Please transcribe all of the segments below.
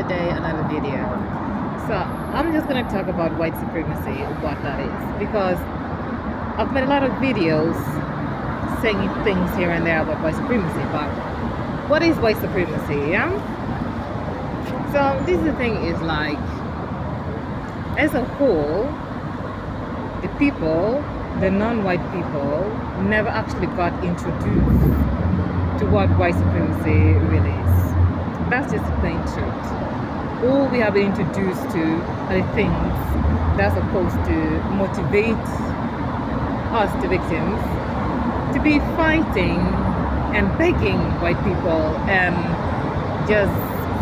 day, another video. So I'm just gonna talk about white supremacy, what that is, because I've made a lot of videos saying things here and there about white supremacy, but what is white supremacy? Yeah. So this is the thing is like, as a whole, the people, the non-white people, never actually got introduced to what white supremacy really is. That's just the plain truth. All we have been introduced to are the things that's supposed to motivate us, the victims, to be fighting and begging white people and just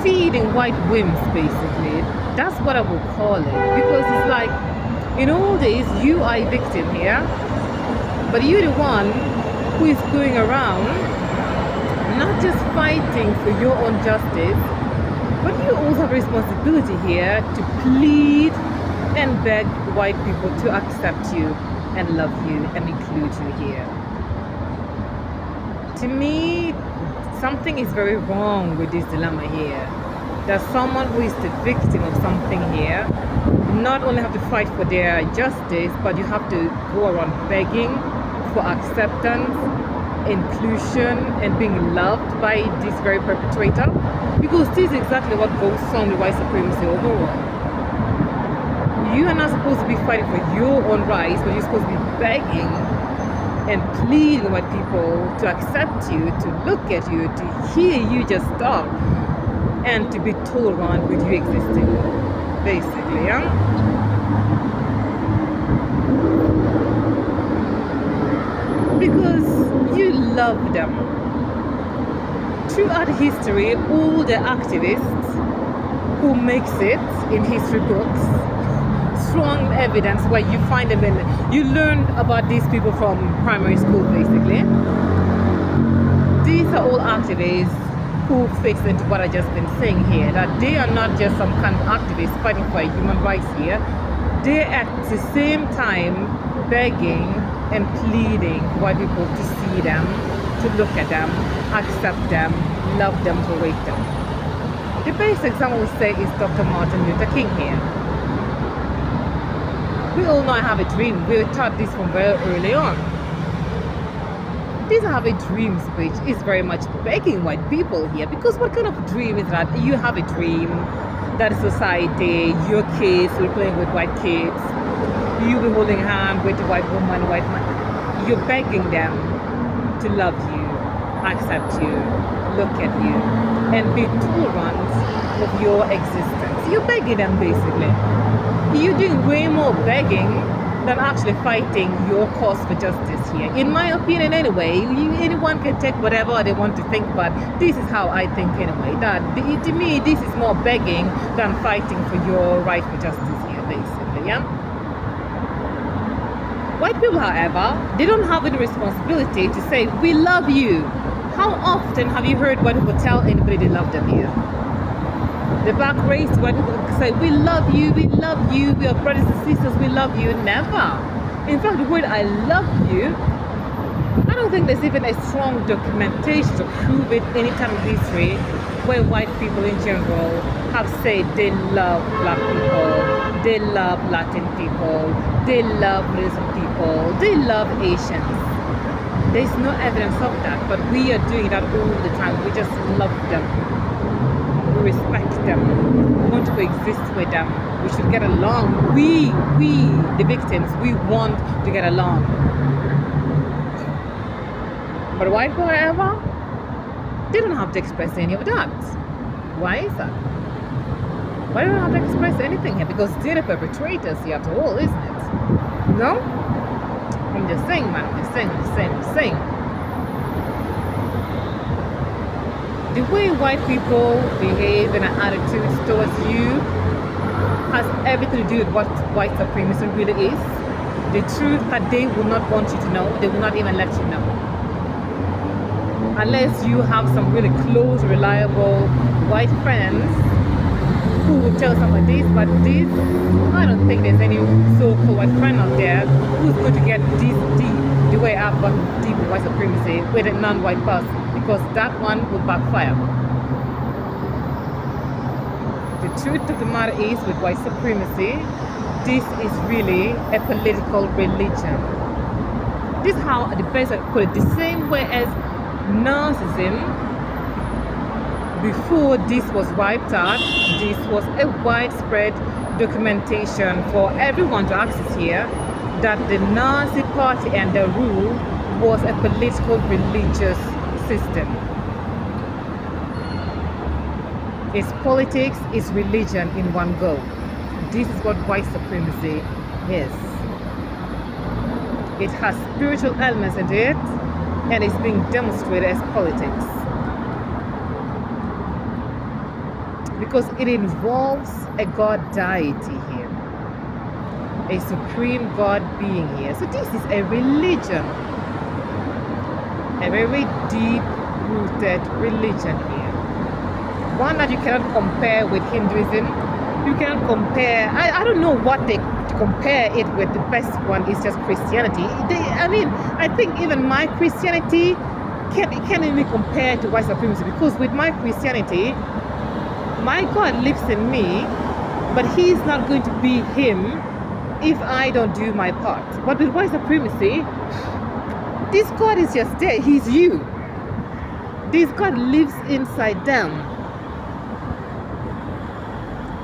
feeding white whims, basically. That's what I would call it. Because it's like, in all days, you are a victim here, but you're the one who is going around not just fighting for your own justice, but you also have a responsibility here to plead and beg white people to accept you and love you and include you here. To me, something is very wrong with this dilemma here. That someone who is the victim of something here not only have to fight for their justice, but you have to go around begging for acceptance, inclusion, and being loved by this very perpetrator, because this is exactly what goes on with white supremacy overall. You are not supposed to be fighting for your own rights, but you're supposed to be begging and pleading with people to accept you, to look at you, to hear you just talk, and to be tolerant with you existing, basically. Yeah? Because you love them. Throughout history, all the activists who makes it in history books, strong evidence where you find them you learn about these people from primary school, basically. These are all activists who fits into what I just been saying here, that they are not just some kind of activists fighting for human rights here. They at the same time begging and pleading white people to see them, to look at them, accept them, love them, tolerate them. The best example we say is Dr. Martin Luther King here. We all know I have a dream. We were taught this from very early on. This have a dream speech is very much begging white people here, because what kind of dream is that? You have a dream that society, your kids will be playing with white kids, you will be holding hands with a white woman, white man. You're begging them to love you, accept you, look at you, and be tolerant of your existence. You're begging them, basically. You're doing way more begging than actually fighting your cause for justice here. In my opinion, anyway, anyone can take whatever they want to think, but this is how I think anyway. That to me, this is more begging than fighting for your right for justice here, basically. Yeah. White people, however, they don't have any responsibility to say, we love you. How often have you heard white people tell anybody they love them here? The black race, white people say, we love you, we are brothers and sisters, we love you. Never. In fact, the word I love you, I don't think there's even a strong documentation to prove it any time in history where white people in general have said they love black people, they love Latin people, they love Muslim people, they love Asians. There's no evidence of that, but we are doing that all the time. We just love them. We respect them. We want to coexist with them. We should get along. We, the victims, we want to get along. But white people, however, they don't have to express any of that. Why is that? Why don't have to express anything here? Because they're the perpetrators here after all, isn't it? No? I'm just saying, man. I'm just saying. The way white people behave and attitudes towards you has everything to do with what white supremacy really is. The truth that they will not want you to know, they will not even let you know. Unless you have some really close, reliable white friends who will tell somebody this, but this, I don't think there's any so-called white friend out there who's going to get this deep the way I've got deep with white supremacy with a non-white person, because that one will backfire. truth of the matter is, with white supremacy, this is really a political religion. This is how the best I put it. The same way as Nazism, before this was wiped out, this was a widespread documentation for everyone to access here, that the Nazi party and the rule was a political religious system. It's politics, it's religion in one go. This is what white supremacy is. It has spiritual elements into it, and it's being demonstrated as politics. Because it involves a God deity here, a supreme God being here. So this is a religion, a very deep-rooted religion here. One that you cannot compare with Hinduism. You cannot compare, I don't know what they compare it with. The best one is just Christianity. I think even my Christianity can't even compare to white supremacy, because with my Christianity, my God lives in me, but he's not going to be him if I don't do my part. But with white supremacy, this God is just there. He's you. This God lives inside them.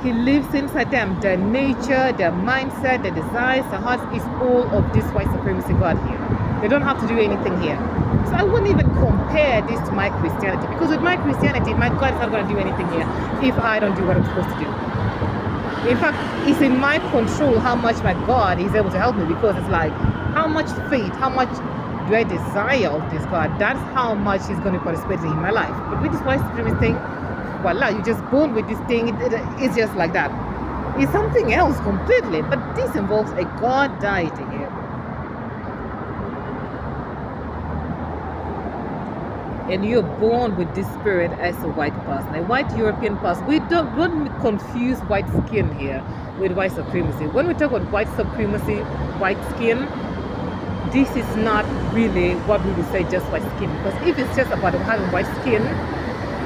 He lives inside them. Their nature, their mindset, their desires, their hearts is all of this white supremacy God here. They don't have to do anything here. So I wouldn't even compare this to my Christianity, because with my Christianity, my God is not going to do anything here if I don't do what I'm supposed to do. In fact, it's in my control how much my God is able to help me, because it's like, how much faith, how much do I desire of this God? That's how much he's going to participate in my life. But with this white supremacy thing, voila, you're just born with this thing. It's just like that. It's something else completely. But this involves a God deity here. And you're born with this spirit as a white person, a white European person. We don't confuse white skin here with white supremacy. When we talk about white supremacy, white skin, this is not really what we would say just white skin. Because if it's just about having white skin,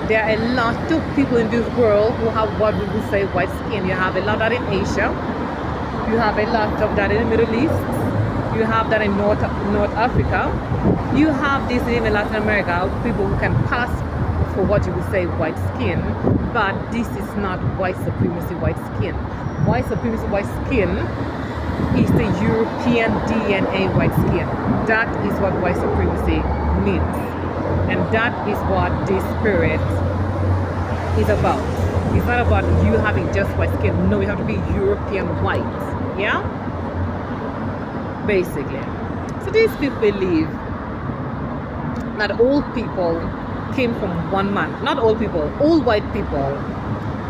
there are a lot of people in this world who have what we would say white skin. You have a lot of that in Asia. You have a lot of that in the Middle East. You have that in North Africa. You have this in Latin America, people who can pass for what you would say white skin. But this is not white supremacy white skin. White supremacy white skin is the European DNA white skin. That is what white supremacy means. And that is what this spirit is about. It's not about you having just white skin. No, you have to be European white. Yeah? Basically. So these people believe that all people came from one man. Not all people. All white people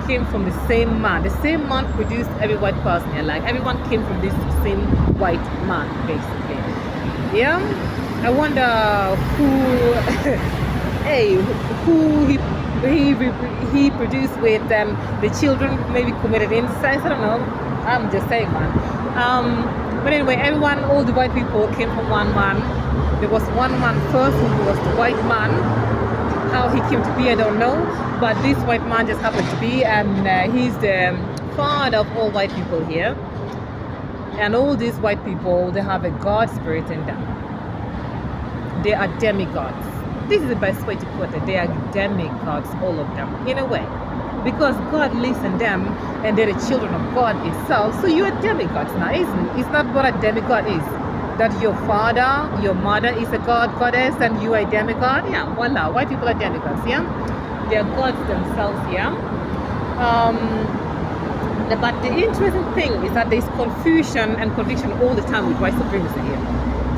came from the same man. The same man produced every white person here. Like, everyone came from this same white man, basically. Yeah? I wonder who he produced with the children, maybe committed incest. I don't know. I'm just saying, man. But anyway, all the white people came from one man. There was one man first who was the white man. How he came to be, I don't know. But this white man just happened to be, and he's the father of all white people here. And all these white people, they have a God spirit in them. They are demigods. This is the best way to put it. They are demigods, all of them, in a way. Because God lives in them, and they're the children of God itself. So you're demigods now, isn't it? It's not what a demigod is. That your father, your mother is a goddess, and you are a demigod. Yeah, voila. White people are demigods, yeah? They are gods themselves, yeah? But the interesting thing is that there's confusion and contradiction all the time with white supremacy here.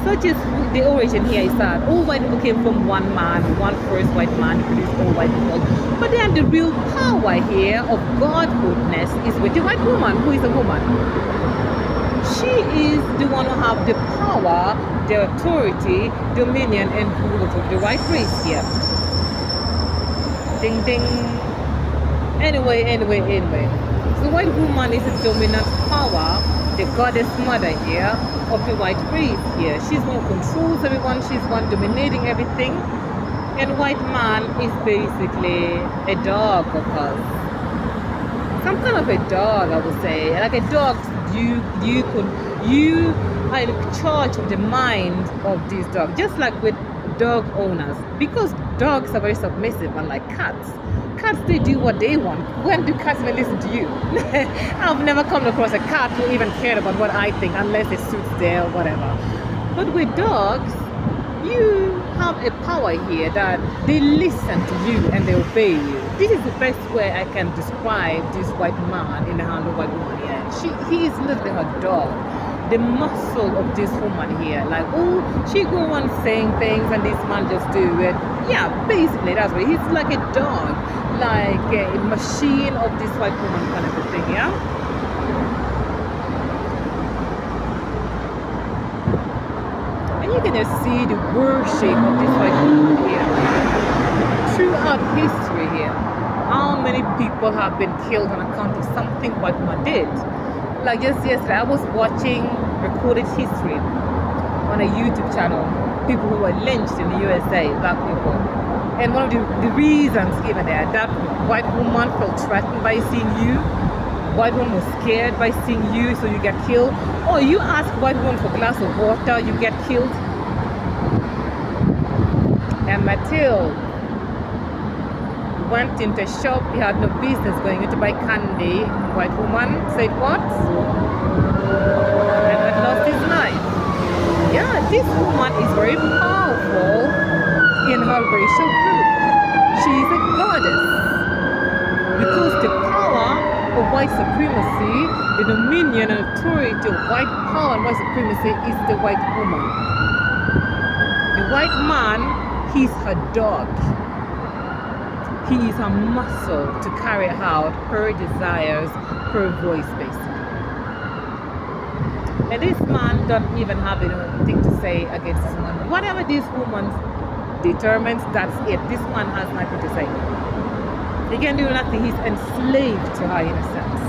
Such as the origin here is that all white people came from one man, one first white man who produced all white people. But then the real power here of godhoodness is with the white woman. Who is a woman? She is the one who have the power, the authority, dominion, and rule of the white race here. Ding ding. Anyway. So the white woman is the dominant power, the goddess mother here of the white race here. She's one who controls everyone, she's one dominating everything. And white man is basically a dog of us. some kind of a dog, I would say. Like a dog, you are in charge of the mind of this dog, just like with dog owners, because dogs are very submissive, unlike cats. Cats, they do what they want. When do cats even listen to you? I've never come across a cat who even cared about what I think, unless it suits their whatever. But with dogs, you have a power here that they listen to you and they obey you. This is the best way I can describe this white man in the hand of white woman here. He is literally her dog. The muscle of this woman here, like, oh, she go on saying things and this man just do it. Yeah, basically that's what he's like, a dog, like a machine of this white woman kind of a thing. Yeah. And you can just see the worship of this white woman here. Throughout history here, how many people have been killed on account of something white woman did? Like just yesterday, I was watching recorded history on a YouTube channel. People who were lynched in the USA, black people. And one of the reasons given there, that white woman felt threatened by seeing you. White woman was scared by seeing you, so you get killed. Or you ask white woman for a glass of water, you get killed. And Mathilde went into a shop, he had no business going in to buy candy. White woman said what? And had lost his life. Yeah, this woman is very powerful in her racial group. She is a goddess. Because the power of white supremacy, the dominion and authority of white power and white supremacy is the white woman. The white man, he's her dog. He is a muscle to carry out her desires, her voice, basically. And this man don't even have anything to say against this woman. Whatever this woman determines, that's it. This man has nothing to say. He can do nothing. He's enslaved to her in a sense.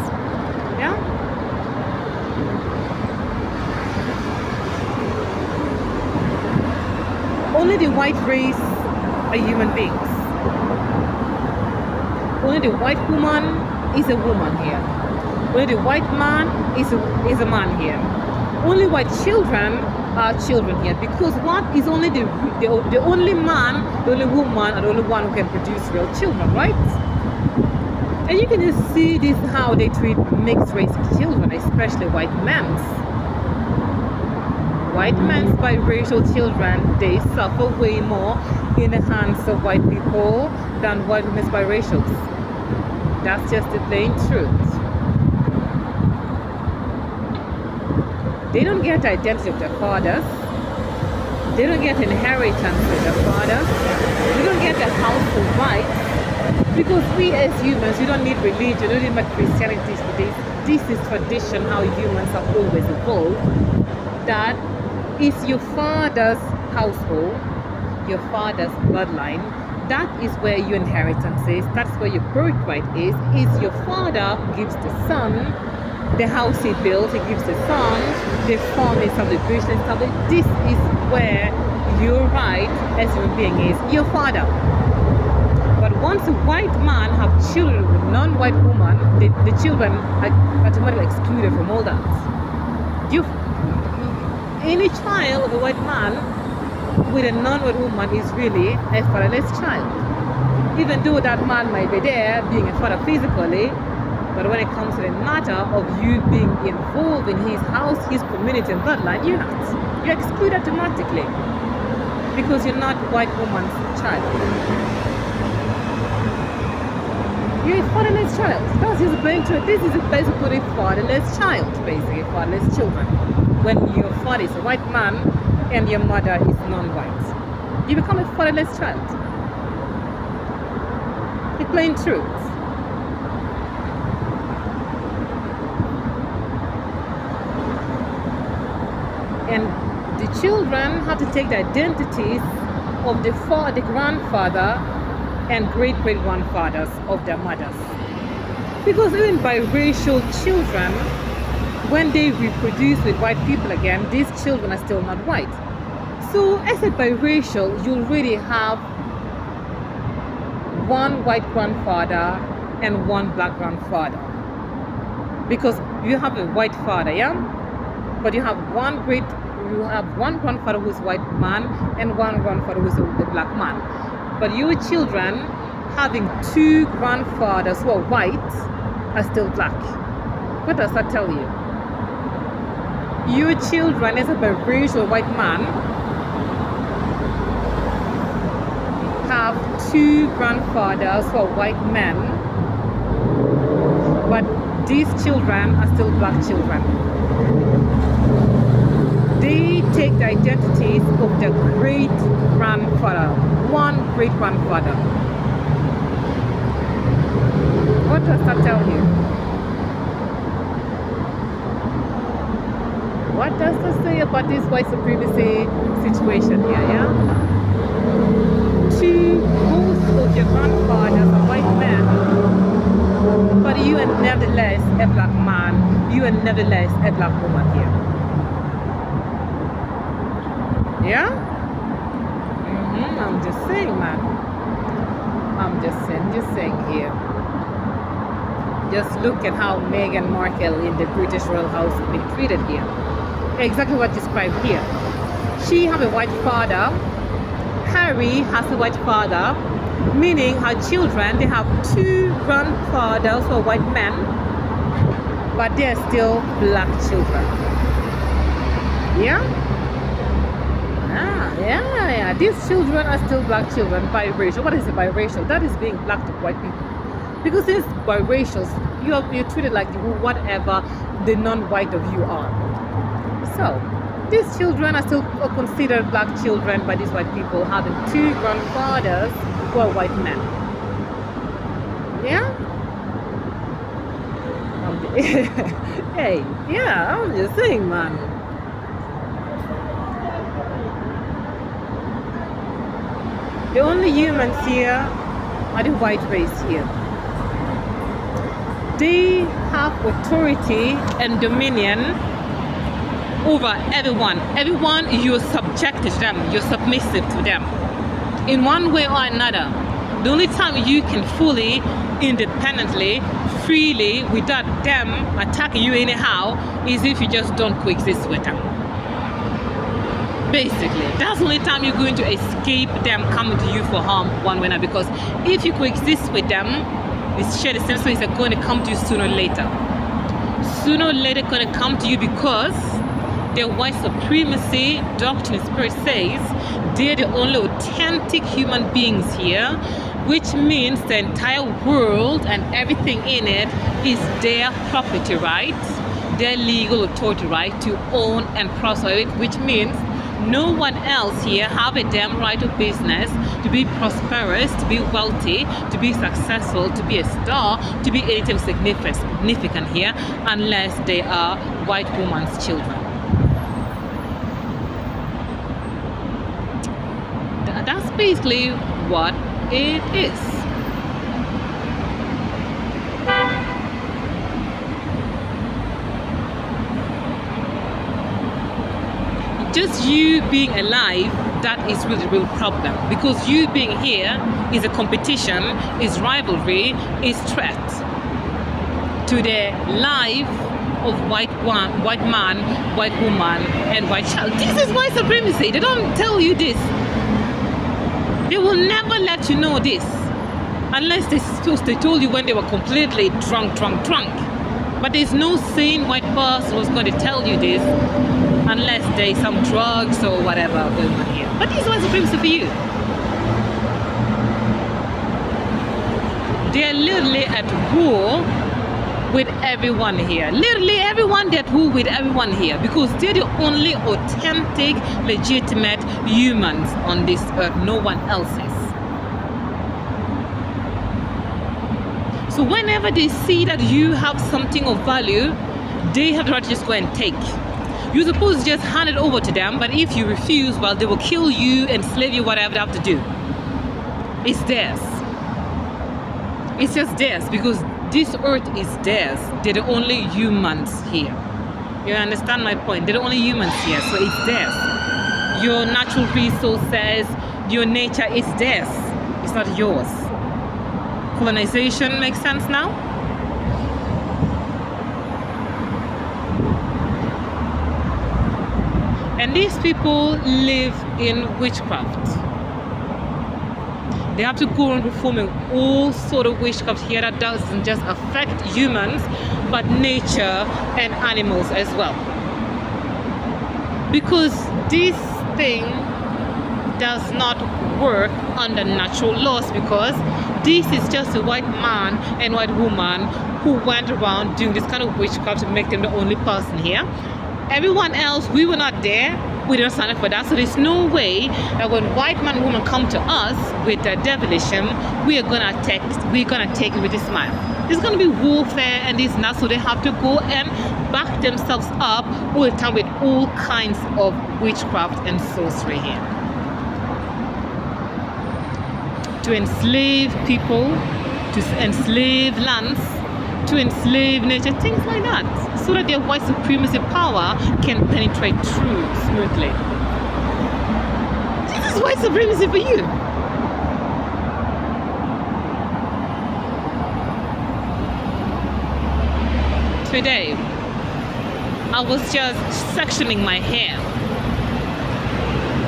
Yeah? Only the white race are human beings. Only the white woman is a woman here. Only the white man is a man here. Only white children are children here, because what is only the only man, the only woman, and the only one who can produce real children, right? And you can just see this how they treat mixed race children, especially white men's. White men's biracial children, they suffer way more in the hands of white people than white women's biracials. That's just the plain truth. They don't get identity with their fathers. They don't get inheritance with their fathers. They don't get their household rights. Because we as humans, we don't need religion, we don't need much Christianity for this. This is tradition, how humans have always evolved. That is your father's household, your father's bloodline. That is where your inheritance is. That's where your birthright is. Is your father who gives the son the house he built, he gives the son the farm established, the business established. This is where your right as a human being is, your father. But once a white man have children with non-white woman, the children are automatically excluded from all that. Any child of a white man with a non-white woman is really a fatherless child. Even though that man might be there being a father physically, but when it comes to the matter of you being involved in his house, his community and bloodline, you're not. You're excluded automatically because you're not a white woman's child. You're a fatherless child. That's just plain truth. This is basically a fatherless child, basically fatherless children. When your father is a white man and your mother is non-white, you become a fatherless child. It's plain truth. And the children have to take the identities of the grandfather and great-great-grandfathers of their mothers. Because even biracial children, when they reproduce with white people again, these children are still not white. So as a biracial, you'll really have one white grandfather and one black grandfather. Because you have a white father, yeah, but you have one grandfather who's white man and one grandfather who's a black man. But your children having two grandfathers who are white are still black. What does that tell you? Your children as a biracial white man have two grandfathers who are white men, but these children are still black children. They take the identities of their great grandfather, one great grandfather. What does that tell you? What does that say about this white supremacy situation here, yeah? Both of your grandfathers are white men, but you are nevertheless a black man, you are nevertheless a black woman here. Yeah? I'm just saying, man. I'm just saying here. Just look at how Meghan Markle in the British Royal House has been treated here. Exactly what described here. She has a white father. Harry has a white father, meaning her children, they have two grandfathers who are white men, but they're still black children. Yeah? Yeah. These children are still black children, biracial. What is a biracial? That is being black to white people. Because since biracials, you're treated like whatever the non-white of you are. So, these children are still considered black children by these white people, having two grandfathers who are white men. Yeah? Hey, yeah, I'm just saying, man. The only humans here are the white race here. They have authority and dominion over everyone. Everyone, you're subjected to them, you're submissive to them in one way or another. The only time you can fully, independently, freely, without them attacking you anyhow, is if you just don't coexist with them. Basically, that's the only time you're going to escape them coming to you for harm one way or another. Because if you coexist with them, it's share the same space, they're going to come to you sooner or later. Sooner or later, going to come to you because the white supremacy doctrine and spirit says they're the only authentic human beings here, which means the entire world and everything in it is their property right, their legal authority right to own and prosper it, which means no one else here have a damn right of business to be prosperous, to be wealthy, to be successful, to be a star, to be anything significant here, unless they are white woman's children. That's basically what it is. Just you being alive, that is really the real problem. Because you being here is a competition, is rivalry, is threat to the life of white man, white woman, and white child. This is white supremacy. They don't tell you this. They will never let you know this unless they told you when they were completely drunk. But there's no sane white person who's going to tell you this unless there's some drugs or whatever going on here. But this is white supremacy for you. They're literally at war with everyone here. Literally everyone that war with everyone here, because they're the only authentic, legitimate humans on this earth. No one else is. So whenever they see that you have something of value, they have the right to just go and take. You're supposed to just hand it over to them, but if you refuse, well, they will kill you, enslave you, whatever they have to do. It's theirs. It's just theirs, because this earth is theirs. They're the only humans here. You understand my point? They're the only humans here, so it's theirs. Your natural resources, your nature is theirs. It's not yours. Colonization makes sense now? And these people live in witchcraft. They have to go on performing all sort of witchcraft here that doesn't just affect humans, but nature and animals as well. Because this thing does not work under natural laws, because this is just a white man and white woman who went around doing this kind of witchcraft to make them the only person here. Everyone else, we were not there. We didn't sign up for that. So there's no way that when white man and woman come to us with their devilism, we're gonna take it with a smile. There's gonna be warfare and this and that, so they have to go and back themselves up all the time with all kinds of witchcraft and sorcery here. To enslave people, to enslave lands, to enslave nature, things like that, so that their white supremacy power can penetrate through smoothly. This is white supremacy for you. Today, I was just sectioning my hair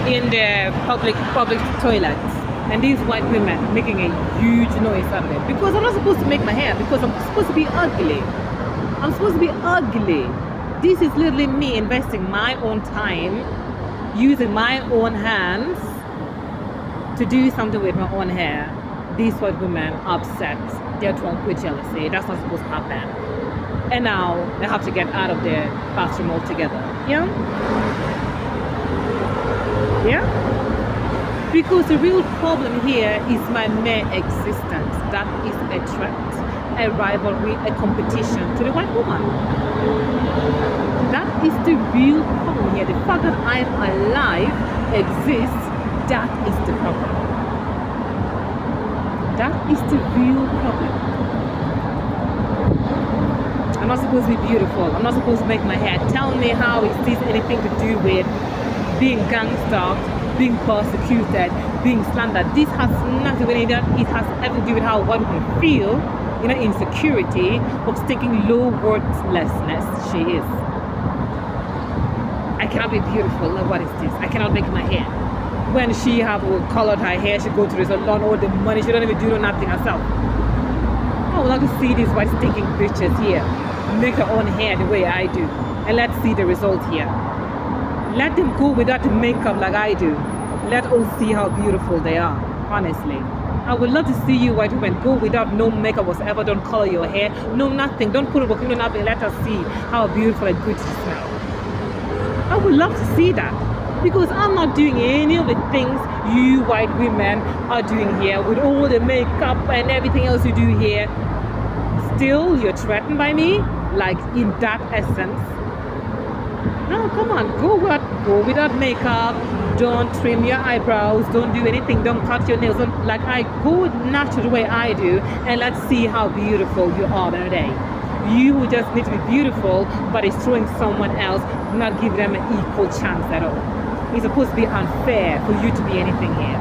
in the public toilet, and these white women making a huge noise out of it, because I'm not supposed to make my hair, because I'm supposed to be ugly. I'm supposed to be ugly. This is literally me investing my own time, using my own hands to do something with my own hair. These white women are upset. They're drunk with jealousy. That's not supposed to happen. And now they have to get out of their bathroom altogether. Yeah? Yeah? Because the real problem here is my mere existence. That is a threat, a rivalry, a competition to the white woman. That is the real problem here. The fact that I am alive, exists, that is the problem. That is the real problem. I'm not supposed to be beautiful. I'm not supposed to make my hair. Tell me, how is this anything to do with being gangster, being persecuted, being slandered? This has nothing to do with that. It has everything to do with how one can feel, insecurity of thinking low worthlessness she is. I cannot be beautiful. Like, what is this? I cannot make my hair. When she have colored her hair, she go to the salon, all the money, she don't even do nothing herself. I would like to see these white stinking bitches here make her own hair the way I do, and let's see the result here. Let them go without the makeup like I do. Let us see how beautiful they are. Honestly, I would love to see you white women go without no makeup whatsoever. Don't color your hair, no nothing. Don't put a perfume, nothing. Let us see how beautiful and good you smell. I would love to see that, because I'm not doing any of the things you white women are doing here with all the makeup and everything else you do here. Still, you're threatened by me, like in that essence. No, come on, go without makeup. Don't trim your eyebrows. Don't do anything. Don't cut your nails. Go natural the way I do, and let's see how beautiful you are today. You who just need to be beautiful, but it's throwing someone else, not giving them an equal chance at all. It's supposed to be unfair for you to be anything here.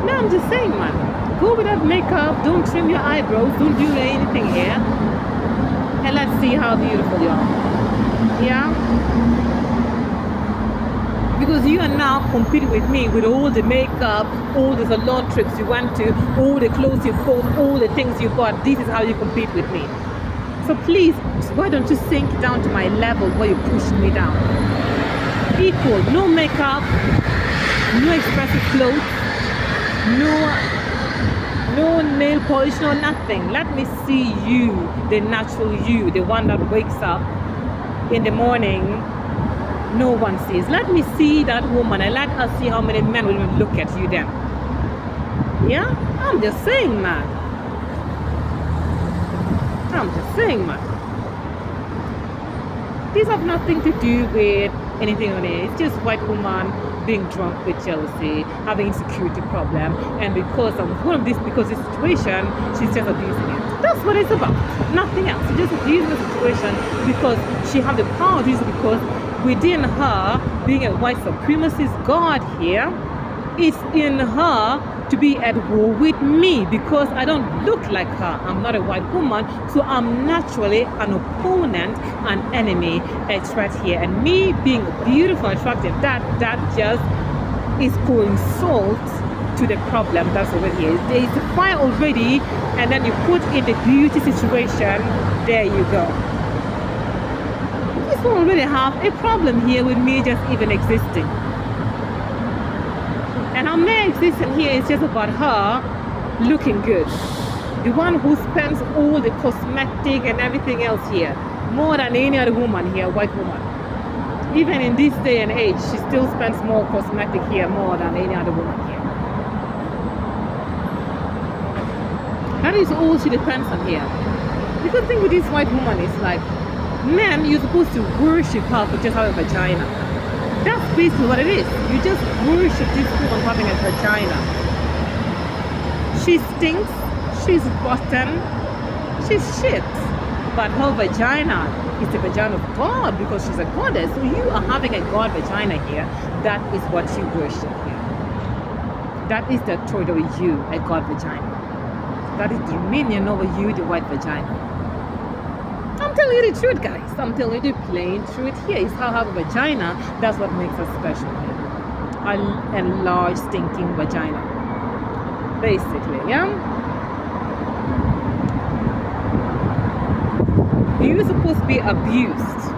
No, I'm just saying, man. Go without makeup. Don't trim your eyebrows. Don't do anything here. And let's see how beautiful you are. Yeah? Because you are now competing with me with all the makeup, all the salon trips you went to, all the clothes you bought, all the things you bought. This is how you compete with me. So please, why don't you sink down to my level where you push me down? Equal. No makeup, no expensive clothes, no nail polish, no nothing. Let me see you, the natural you, the one that wakes up in the morning, no one sees. Let me see that woman, and let us see how many men will even look at you then. Yeah? I'm just saying, man. I'm just saying, man. These have nothing to do with anything on it. It's just white woman being drunk with jealousy, having insecurity problem, and because this situation, she's just abusing it. That's what it's about. Nothing else. She's just abusing the situation because she has the power to use it, because within her, being a white supremacist god here, it's in her to be at war with me because I don't look like her. I'm not a white woman, so I'm naturally an opponent, an enemy, a threat here. And me being beautiful, attractive, that just is pouring salt to the problem that's already here. There is a fire already, and then you put in the beauty situation. There you go. This one already have a problem here with me just even existing. And our mere existence here is just about her looking good. The one who spends all the cosmetic and everything else here, more than any other woman here, white woman. Even in this day and age, she still spends more cosmetic here, more than any other woman here. That is all she depends on here. The good thing with this white woman is like, men, you're supposed to worship her for just having a vagina. That's basically what it is. You just worship this woman having a vagina. She stinks, she's rotten, she's shit. But her vagina is the vagina of God because she's a goddess. So you are having a God vagina here. That is what you worship here. That is the authority over you, a God vagina. That is dominion over you, the white vagina. I'm telling you the truth, guys. I'm telling you the plain truth here. Is how I have a vagina. That's what makes us special here. A large, stinking vagina. Basically, yeah? You're supposed to be abused.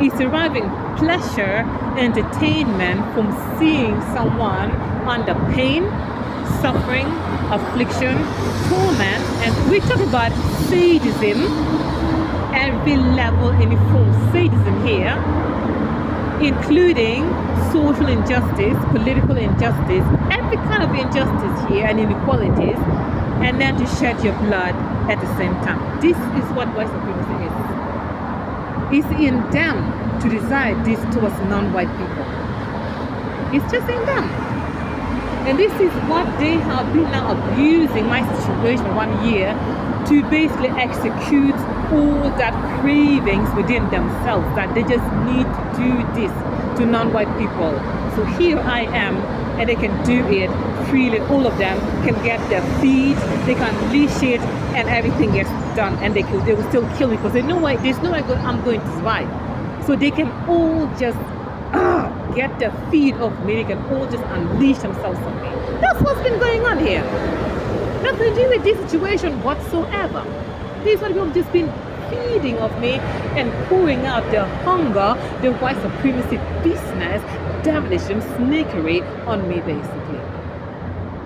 It's deriving pleasure, entertainment from seeing someone under pain, suffering, affliction, torment, and we talk about sadism, every level in form of sadism here, including social injustice, political injustice, every kind of injustice here and inequalities, and then to shed your blood at the same time. This is what white supremacy is. It's in them to desire this towards non-white people. It's just in them. And this is what they have been now abusing my situation 1 year to basically execute all that cravings within themselves, that they just need to do this to non-white people. So here I am, and they can do it freely. All of them can get their feet, they can unleash it, and everything gets done. And they will still kill me because they know why. There's no way I'm going to survive. So they can all just get their feet off me. They can all just unleash themselves on me. That's what's been going on here. Nothing to do with this situation whatsoever. These are people just been feeding of me and pouring out their hunger, their white supremacy business, devilism, snakery on me basically.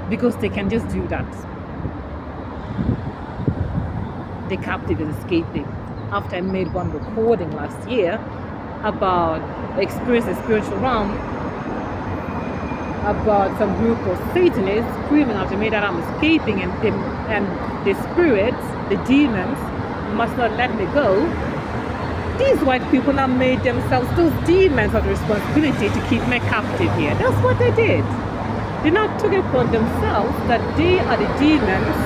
Because they can just do that. The captive is escaping. After I made one recording last year about experience the spiritual realm, about some group of Satanists screaming after me that I'm escaping, and the spirits, the demons, must not let me go. These white people now made themselves, those demons, have the responsibility to keep me captive here. That's what they did. They now took it upon themselves that they are the demons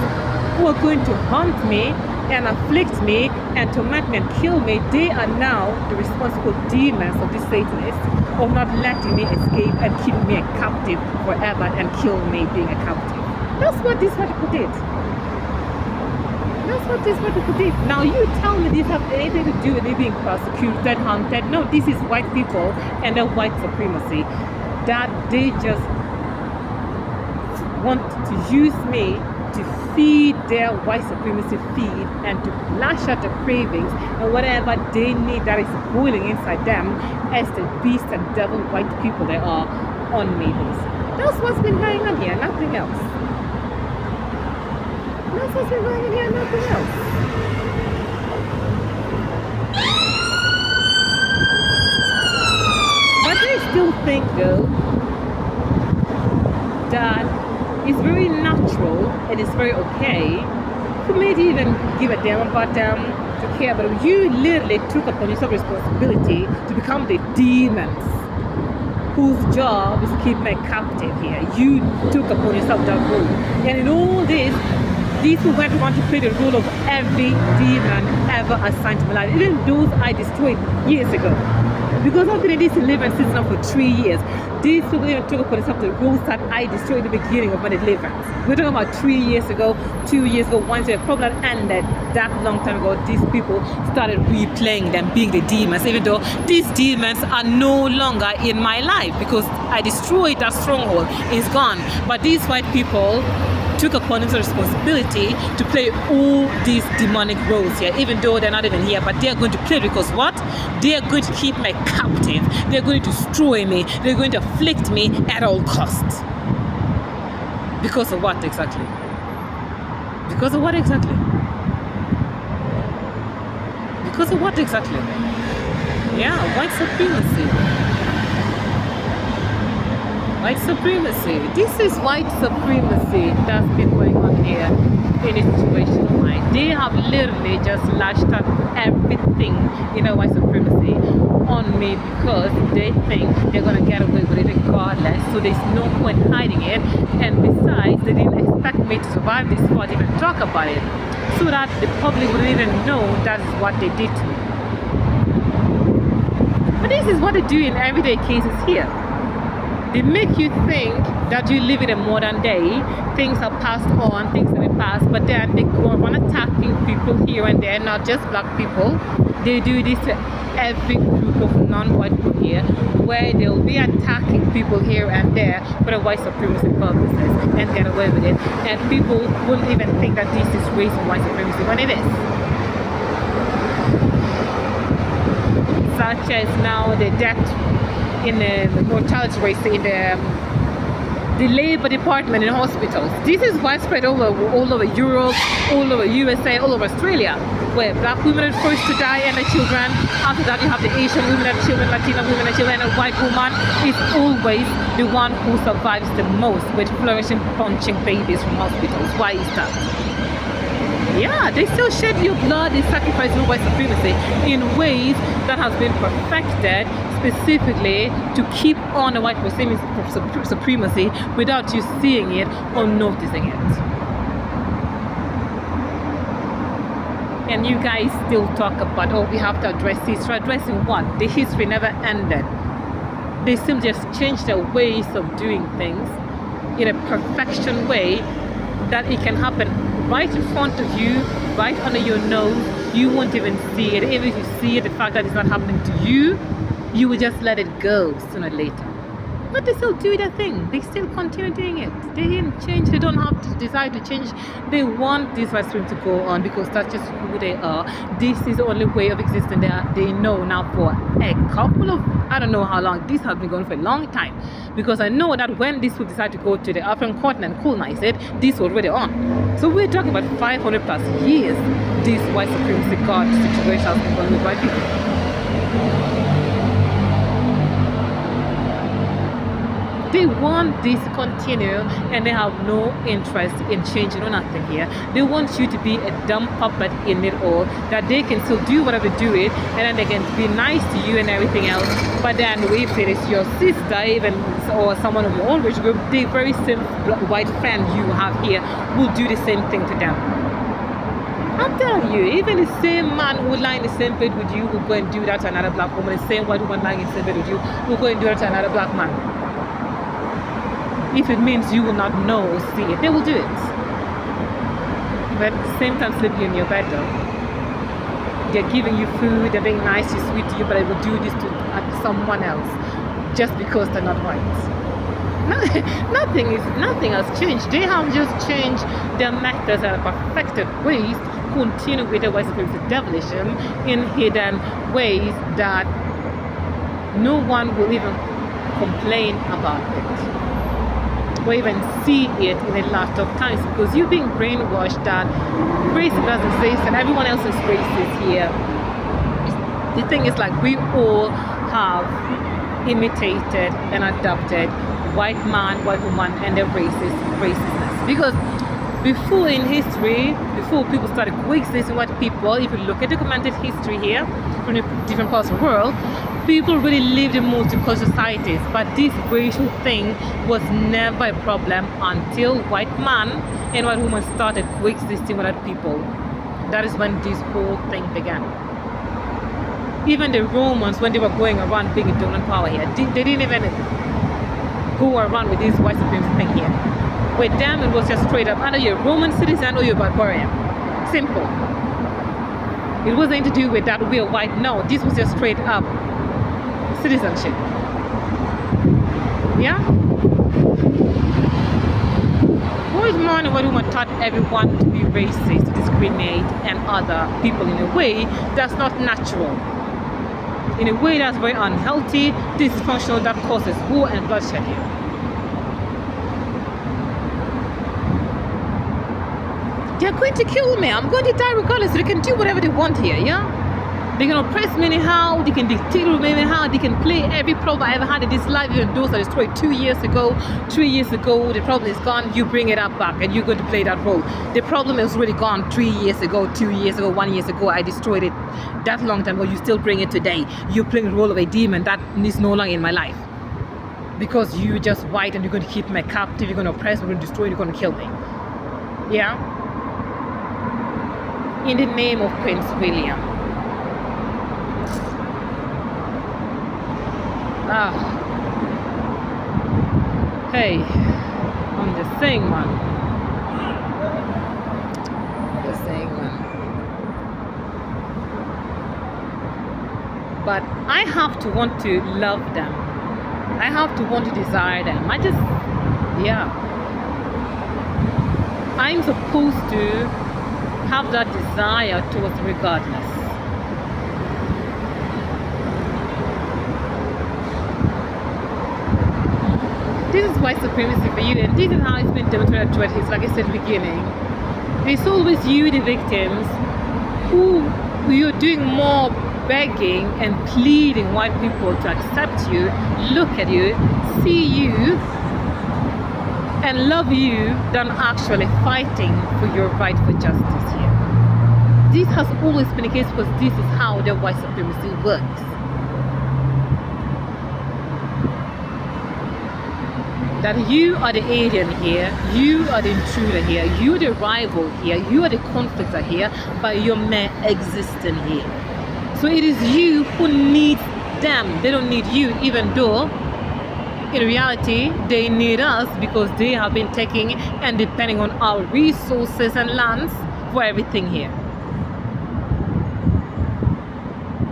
who are going to haunt me and afflict me and torment me and kill me. They are now the responsible demons of the Satanists of not letting me escape and keeping me a captive forever and kill me being a captive. That's what these white people did. That's what these white people did. Now you tell me this have anything to do with me being persecuted, hunted. No, this is white people and their white supremacy. That they just want to use me to feed their white supremacy feed and to lash out the cravings and whatever they need that is boiling inside them as the beast and devil white people they are on me. That's what's been going on here, nothing else. That's what's been going on here, nothing else. But I still think though that it's very natural and it's very okay for me to even give a damn about them, to care about them. You literally took upon yourself responsibility to become the demons whose job is to keep me captive here. You took upon yourself that role. And in all this, these who went on to play the role of every demon ever assigned to my life, even those I destroyed years ago. Because I've been in this 11 season now for 3 years. These people even talk about some of the rules that I destroyed in the beginning of my deliverance. We're talking about 3 years ago, 2 years ago, once the problem ended that long time ago, these people started replaying them being the demons, even though these demons are no longer in my life because I destroyed that stronghold. It's gone. But these white people took upon themselves responsibility to play all these demonic roles here, even though they're not even here, but they're going to play because what? They're going to keep me captive. They're going to destroy me. They're going to afflict me at all costs. Because of what exactly? Because of what exactly? Because of what exactly? Yeah, white supremacy. White supremacy. This is white supremacy that's been going on here in a situation of mine. They have literally just lashed out everything in a white supremacy on me because they think they're gonna get away with it regardless. So there's no point hiding it. And besides, they didn't expect me to survive this far to even talk about it, so that the public wouldn't even know that is what they did to me. But this is what they do in everyday cases here. They make you think that you live in a modern day, things are passed on, things have been passed, but then they go on attacking people here and there, not just black people. They do this to every group of non-white people here, where they'll be attacking people here and there for the white supremacy purposes and get away with it. And people wouldn't even think that this is race and white supremacy when it is. Such as now the death in the mortality rate in the labor department in hospitals. This is widespread all over Europe, all over USA, all over Australia, where black women are first to die and the children. After that you have the Asian women and children, Latina women and children, and a white woman is always the one who survives the most with flourishing, punching babies from hospitals. Why is that? Yeah, they still shed your blood, they sacrifice your white supremacy in ways that has been perfected specifically to keep on the white supremacy without you seeing it or noticing it. And you guys still talk about, oh, we have to address history. Addressing what? The history never ended. They still just changed their ways of doing things in a perfection way that it can happen right in front of you, right under your nose. You won't even see it. Even if you see it, the fact that it's not happening to you, you will just let it go sooner or later. But they still do their thing. They still continue doing it. They didn't change. They don't have to decide to change. They want this white stream to go on because that's just who they are. This is the only way of existing. They know now for a couple of, I don't know how long. This has been going for a long time. Because I know that when this will decide to go to the African continent and colonize it, this was already on. So we're talking about 500 plus years this white supremacy god situation has been going with white people. They want this to continue and they have no interest in changing or nothing here. They want you to be a dumb puppet in it all, that they can still do whatever they do it and then they can be nice to you and everything else. But then if it is your sister even or someone of your own rich group, the very same white friend you have here will do the same thing to them. I'm telling you, even the same man who lie in the same bed with you will go and do that to another black woman. The same white woman lying in the same bed with you will go and do that to another black man. If it means you will not know or see it, they will do it. But at the same time sleeping in your bed though. They're giving you food, they're being nice, sweet to you, but they will do this to someone else just because they're not white. Nothing has changed. They have just changed their methods and perfected ways to continue with the white supremacy devilism in hidden ways that no one will even complain about it or even see it in a lot of times, because you're being brainwashed that race doesn't exist and everyone else's race is here. The thing is, like, we all have imitated and adopted white man, white woman and their racistness. Because before in history, before people started coexisting with people, if you look at documented history here from different parts of the world, people really lived in multicultural societies, but this racial thing was never a problem until white man and white woman started coexisting with other people. That is when this whole thing began. Even the Romans, when they were going around being dominant power here, they didn't even go around with this white supremacy thing here. With them, it was just straight up, either you're a Roman citizen or you're a barbarian. Simple. It wasn't to do with that we're white. No, this was just straight up citizenship. Yeah? Whereas man and woman taught everyone to be racist, to discriminate and other people in a way that's not natural. In a way that's very unhealthy, dysfunctional, that causes war and bloodshed here. They're going to kill me. I'm going to die regardless. They can do whatever they want here, yeah? They can oppress me anyhow. They can dictate me anyhow. They can play every problem I ever had in this life, even those that destroyed 2 years ago, 3 years ago. The problem is gone. You bring it up back and you're going to play that role. The problem is really gone 3 years ago, 2 years ago, 1 year ago. I destroyed it that long time ago. You still bring it today. You're playing the role of a demon that is no longer in my life. Because you're just white and you're going to keep me captive. You're going to oppress me, you're going to destroy me, you're going to kill me. Yeah? In the name of Prince William. Hey, I'm just saying, man. Just saying, man. But I have to want to love them. I have to want to desire them. I'm supposed to have that desire towards regardless. This is white supremacy for you, and this is how it's been demonstrated throughout history. Like I said at the beginning, it's always you, the victims, who you're doing more begging and pleading white people to accept you, look at you, see you, and love you than actually fighting for your right for justice here. This has always been the case because this is how the white supremacy works. That you are the alien here, you are the intruder here, you are the rival here, you are the conflictor here, but you're mere existing here. So it is you who needs them. They don't need you, even though in reality they need us because they have been taking and depending on our resources and lands for everything here.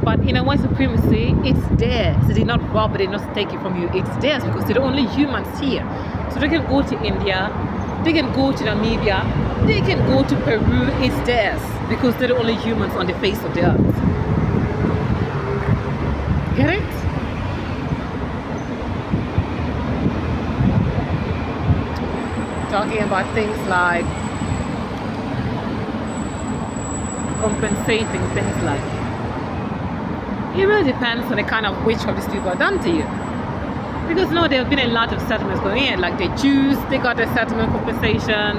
But in a white supremacy, it's theirs. They did not rob it, they did not take it from you. It's theirs because they're the only humans here. So they can go to India, they can go to Namibia, they can go to Peru. It's theirs because they're the only humans on the face of the earth. Get it? Talking about things like compensating, things like it really depends on the kind of witchcraft these people have done to you. Because no, there have been a lot of settlements going in, like the Jews, they got their settlement compensation.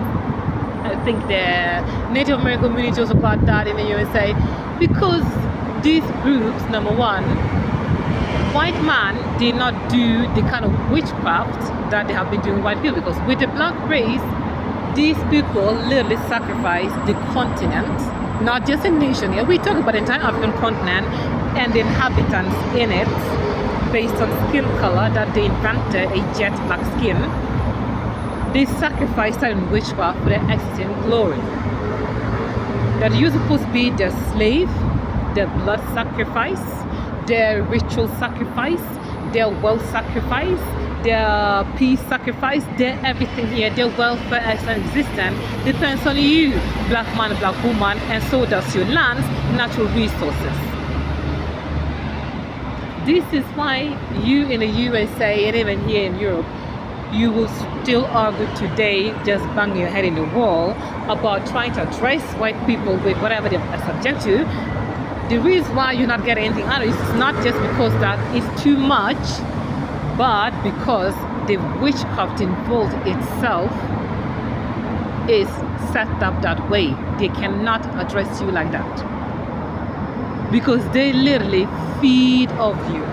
I think the Native American community also got that in the USA. Because these groups, number one, white man did not do the kind of witchcraft that they have been doing white people. Because with the black race, these people literally sacrificed the continent, not just a nation here. We talk about the entire African continent and the inhabitants in it based on skin color, that they invented a jet black skin. They sacrificed that in witchcraft for their existing glory. That you're supposed to be their slave, their blood sacrifice, their ritual sacrifice, their wealth sacrifice, their peace sacrifice, their everything here, their welfare and existence depends on you, black man, black woman, and so does your lands, natural resources. This is why you in the USA and even here in Europe, you will still argue today, just bang your head in the wall about trying to address white people with whatever they are subject to. The reason why you're not getting anything out of it is not just because that is too much, but because the witchcraft involved itself is set up that way. They cannot address you like that. Because they literally feed off you.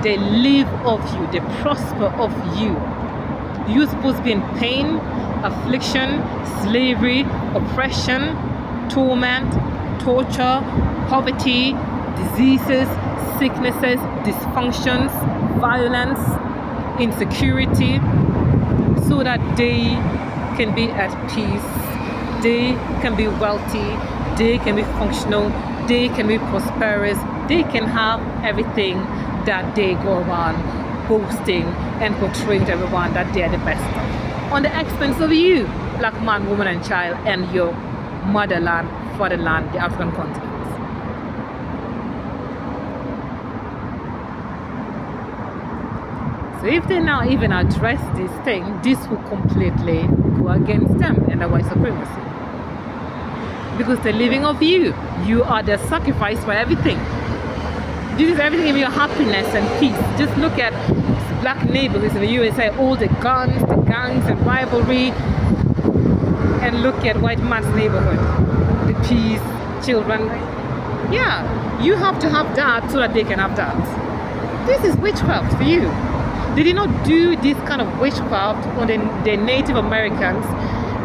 They live off you. They prosper off you. You're supposed to be in pain, affliction, slavery, oppression, torment, torture, poverty, diseases, sicknesses, dysfunctions, violence, insecurity, so that they can be at peace, they can be wealthy, they can be functional, they can be prosperous, they can have everything that they go around boasting and portraying to everyone that they are the best of, on the expense of you, black man, woman, and child, and your motherland, fatherland, the African continent. So if they now even address this thing, this will completely go against them and the white supremacy. Because they're living off you. You are the sacrifice for everything. This is everything in your happiness and peace. Just look at black neighborhoods in the USA, all the guns, the gangs and rivalry, and look at white man's neighborhood, the peace, children. Yeah, you have to have that so that they can have that. This is witchcraft for you. They did not do this kind of witchcraft on the Native Americans.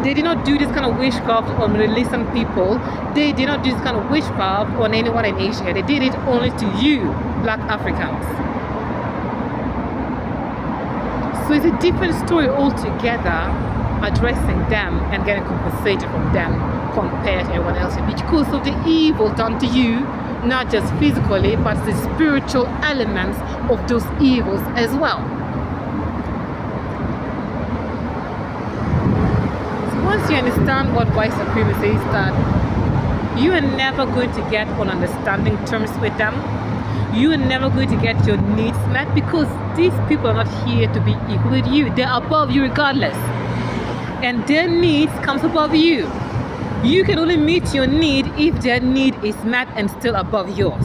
They did not do this kind of witchcraft on Religion people. They did not do this kind of witchcraft on anyone in Asia. They did it only to you, black Africans. So it's a different story altogether, addressing them and getting compensated from them compared to everyone else, because of the evil done to you, not just physically, but the spiritual elements of those evils as well. Once you understand what white supremacy is, that you are never going to get on understanding terms with them. You are never going to get your needs met, because these people are not here to be equal with you. They're above you regardless. And their needs comes above you. You can only meet your need if their need is met and still above yours.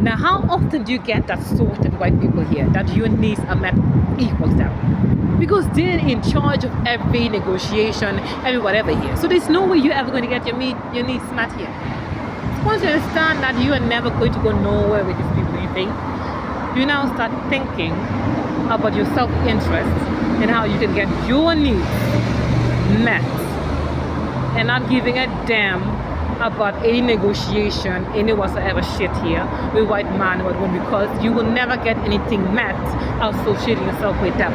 Now, how often do you get that sort of white people here, that your needs are met equal to them? Because they're in charge of every negotiation, every whatever here. So there's no way you're ever going to get your needs met here. Once you understand that you are never going to go nowhere with these people, you think, you now start thinking about your self-interest and how you can get your needs met, and not giving a damn about any negotiation, any whatsoever shit here with white man or woman, because you will never get anything met associating yourself with them.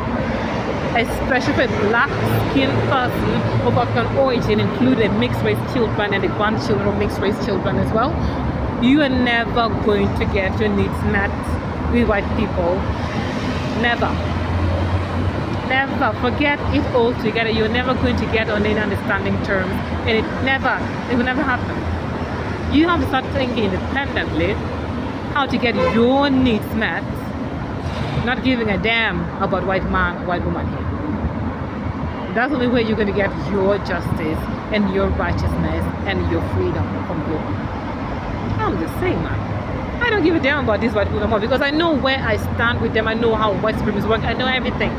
Especially for a black skinned person of African origin, including mixed race children and the grandchildren of mixed race children as well. You are never going to get your needs met with white people. Never. Never. Forget it all together. You're never going to get on any understanding terms, and it will never happen. You have to start thinking independently how to get your needs met, not giving a damn about white man, white woman here. That's the only way you're going to get your justice and your righteousness and your freedom from God. I'm just saying, man. I don't give a damn about these white people anymore, because I know where I stand with them. I know how white supremacists work. I know everything.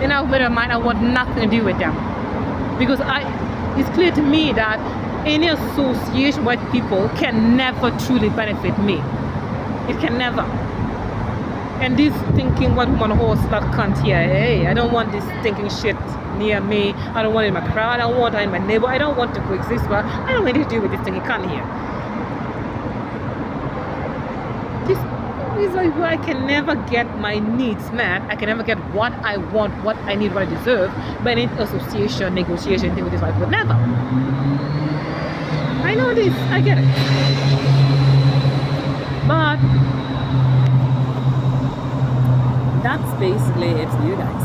And I've made up my mind, I want nothing to do with them. Because it's clear to me that any association with white people can never truly benefit me. It can never. And this thinking white woman horse that cunt here, hey, I don't want this thinking shit near me. I don't want it in my crowd. I don't want it in my neighbor. I don't want to coexist, but I don't want anything to do with this thinking cunt here. This is like where I can never get my needs met. I can never get what I want, what I need, what I deserve by any association, negotiation, thing with this white people. Never. I know this. I get it. But that's basically it for you guys.